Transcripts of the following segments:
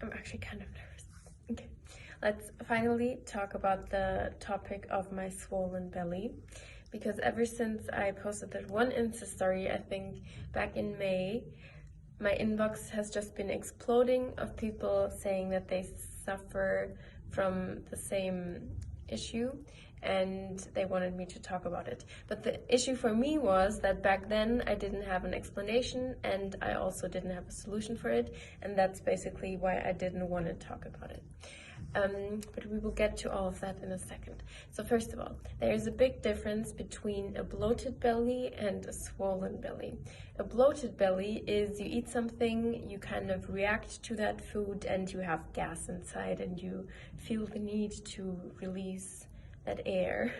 I'm actually kind of nervous. Okay, let's finally talk about the topic of my swollen belly, because ever since I posted that one Insta story, I think back in May, my inbox has just been exploding of people saying that they suffer from the same issue and they wanted me to talk about it. But the issue for me was that back then I didn't have an explanation and I also didn't have a solution for it, and that's basically why I didn't want to talk about it. But we will get to all of that in a second. So first of all, there is a big difference between a bloated belly and a swollen belly. A bloated belly is you eat something, you kind of react to that food and you have gas inside and you feel the need to release that air.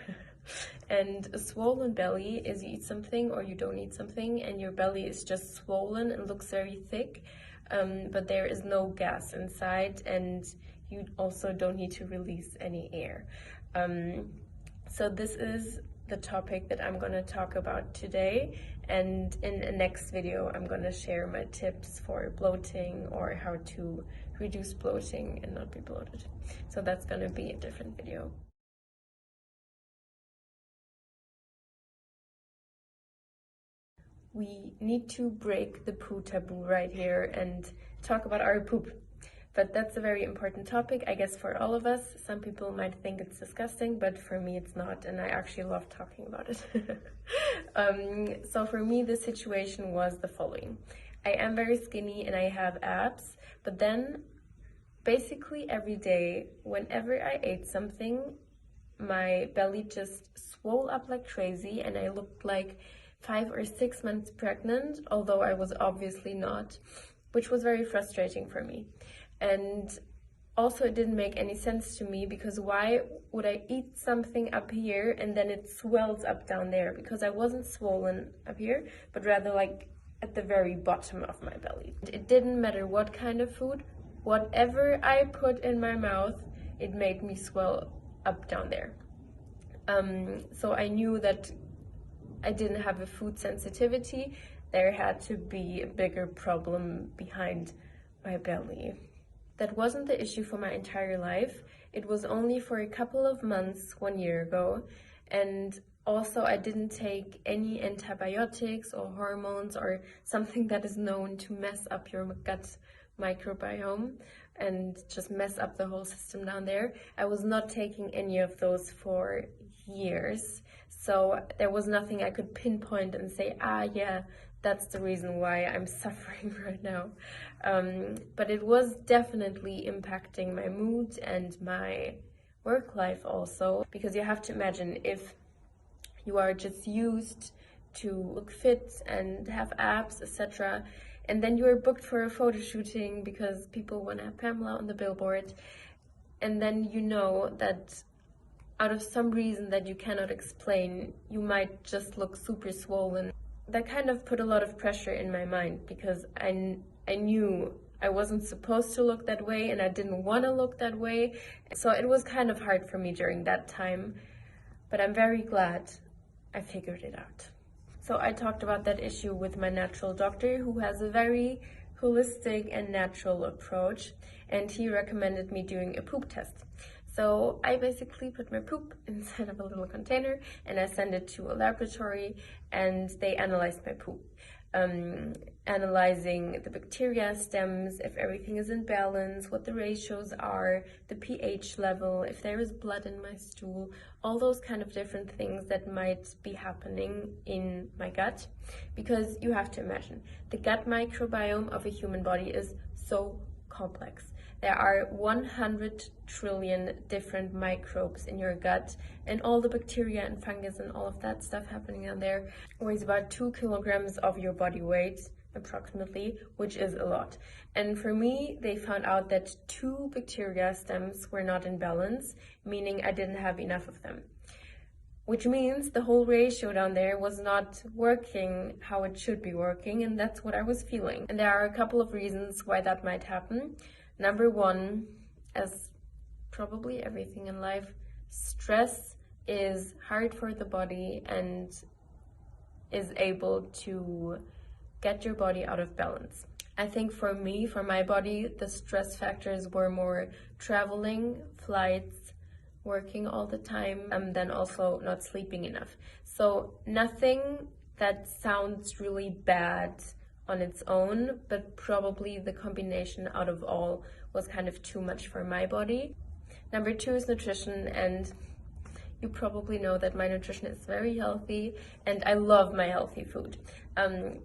And a swollen belly is you eat something or you don't eat something and your belly is just swollen and looks very thick, but there is no gas inside and you also don't need to release any air. So this is the topic that I'm going to talk about today, and in the next video I'm going to share my tips for bloating or how to reduce bloating and not be bloated. So that's going to be a different video. We need to break the poo taboo right here and talk about our poop. But that's a very important topic, I guess, for all of us. Some people might think it's disgusting, but for me it's not, and I actually love talking about it. So for me, the situation was the following. I am very skinny and I have abs, but then basically every day, whenever I ate something, my belly just swole up like crazy and I looked like 5 or 6 months pregnant, although I was obviously not, which was very frustrating for me. And also it didn't make any sense to me, because why would I eat something up here and then it swells up down there? Because I wasn't swollen up here, but rather like at the very bottom of my belly. It didn't matter what kind of food, whatever I put in my mouth, it made me swell up down there. So I knew that I didn't have a food sensitivity. There had to be a bigger problem behind my belly. That wasn't the issue for my entire life. It was only for a couple of months 1 year ago. And also I didn't take any antibiotics or hormones or something that is known to mess up your gut microbiome and just mess up the whole system down there. I was not taking any of those for years. So there was nothing I could pinpoint and say, yeah, that's the reason why I'm suffering right now. But it was definitely impacting my mood and my work life also, because you have to imagine, if you are just used to look fit and have abs, etc., and then you are booked for a photo shooting because people want to have Pamela on the billboard, and then you know that out of some reason that you cannot explain, you might just look super swollen. That kind of put a lot of pressure in my mind, because I knew I wasn't supposed to look that way and I didn't want to look that way. So it was kind of hard for me during that time, but I'm very glad I figured it out. So I talked about that issue with my natural doctor, who has a very holistic and natural approach, and he recommended me doing a poop test. So I basically put my poop inside of a little container and I sent it to a laboratory and they analyzed my poop. Analyzing the bacteria stems, if everything is in balance, what the ratios are, the pH level, if there is blood in my stool, all those kind of different things that might be happening in my gut. Because you have to imagine, the gut microbiome of a human body is so complex. There are 100 trillion different microbes in your gut, and all the bacteria and fungus and all of that stuff happening down there weighs about 2 kilograms of your body weight, approximately, which is a lot. And for me, they found out that 2 bacteria stems were not in balance, meaning I didn't have enough of them. Which means the whole ratio down there was not working how it should be working, and that's what I was feeling. And there are a couple of reasons why that might happen. Number one, as probably everything in life, stress is hard for the body and is able to get your body out of balance. I think for me, for my body, the stress factors were more traveling, flights, working all the time, and then also not sleeping enough. So nothing that sounds really bad on its own, but probably the combination out of all was kind of too much for my body. Number 2 is nutrition, and you probably know that my nutrition is very healthy and I love my healthy food.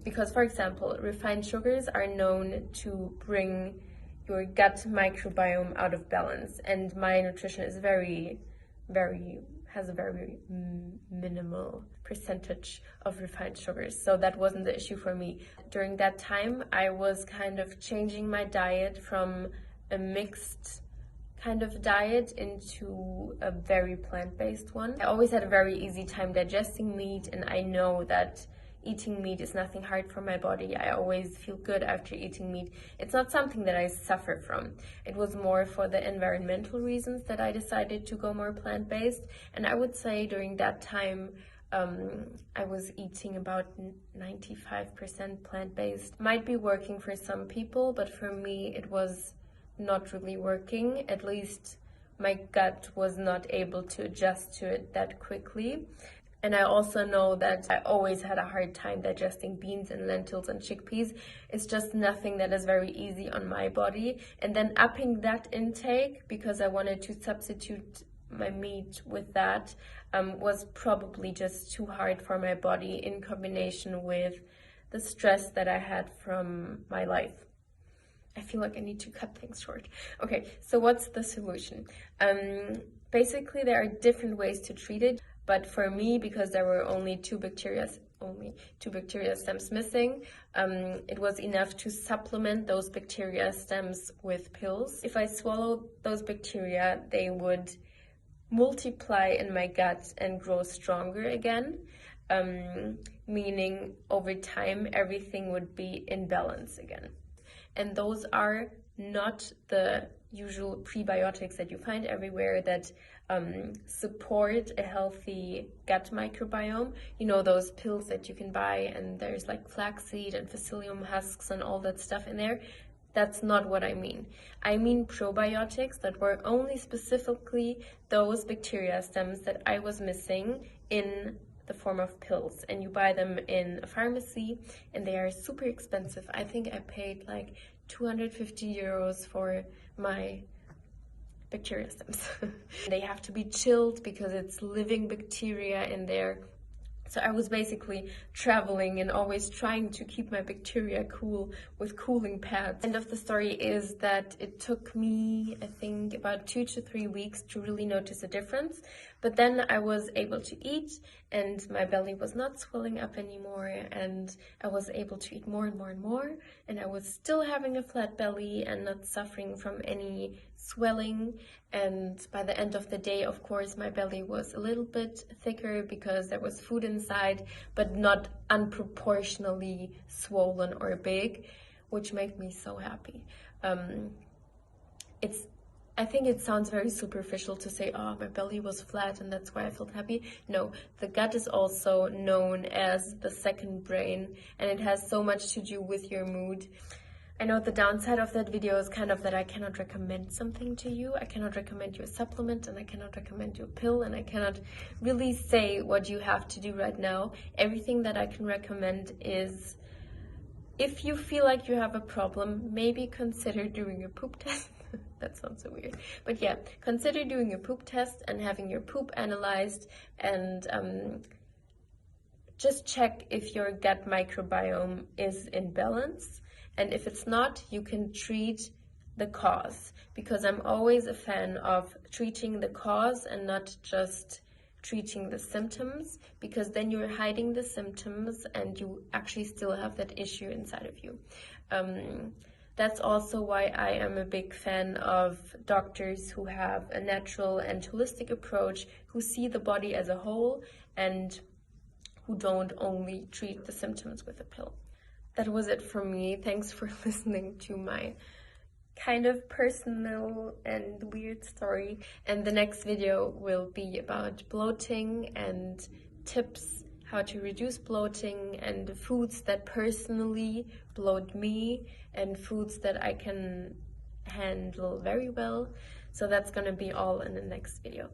Because, for example, refined sugars are known to bring your gut microbiome out of balance, and my nutrition is has a very minimal percentage of refined sugars, so that wasn't the issue for me. During that time, I was kind of changing my diet from a mixed kind of diet into a very plant-based one. I always had a very easy time digesting meat, and I know that eating meat is nothing hard for my body. I always feel good after eating meat. It's not something that I suffer from. It was more for the environmental reasons that I decided to go more plant-based, and I would say during that time I was eating about 95% plant-based. Might be working for some people, but for me it was not really working. At least my gut was not able to adjust to it that quickly. And I also know that I always had a hard time digesting beans and lentils and chickpeas. It's just nothing that is very easy on my body. And then upping that intake, because I wanted to substitute my meat with that, was probably just too hard for my body, in combination with the stress that I had from my life. I feel like I need to cut things short. Okay, so what's the solution? Basically, there are different ways to treat it, but for me, because there were only two bacteria stems missing, it was enough to supplement those bacteria stems with pills. If I swallowed those bacteria, they would multiply in my gut and grow stronger again, meaning over time, everything would be in balance again. And those are not the usual prebiotics that you find everywhere that support a healthy gut microbiome. You know, those pills that you can buy, and there's like flaxseed and psyllium husks and all that stuff in there. That's not what I mean. I mean probiotics that were only specifically those bacteria stems that I was missing in the form of pills, and you buy them in a pharmacy, and they are super expensive. I think I paid like 250 euros for my bacteria stems. They have to be chilled because it's living bacteria in there. So I was basically traveling and always trying to keep my bacteria cool with cooling pads. End of the story is that it took me, I think, about 2 to 3 weeks to really notice a difference. But then I was able to eat, and my belly was not swelling up anymore, and I was able to eat more and more and more, and I was still having a flat belly and not suffering from any swelling. And by the end of the day, of course, my belly was a little bit thicker because there was food inside, but not unproportionally swollen or big, which made me so happy. I think it sounds very superficial to say, oh, my belly was flat and that's why I felt happy. No, the gut is also known as the second brain, and it has so much to do with your mood. I know the downside of that video is kind of that I cannot recommend something to you. I cannot recommend you a supplement, and I cannot recommend you a pill, and I cannot really say what you have to do right now. Everything that I can recommend is, if you feel like you have a problem, maybe consider doing a poop test. That sounds so weird. But yeah, consider doing a poop test and having your poop analyzed, and just check if your gut microbiome is in balance. And if it's not, you can treat the cause, because I'm always a fan of treating the cause and not just treating the symptoms, because then you're hiding the symptoms and you actually still have that issue inside of you. That's also why I am a big fan of doctors who have a natural and holistic approach, who see the body as a whole and who don't only treat the symptoms with a pill. That was it from me. Thanks for listening to my kind of personal and weird story. And the next video will be about bloating and tips how to reduce bloating, and the foods that personally bloat me and foods that I can handle very well. So that's gonna be all in the next video.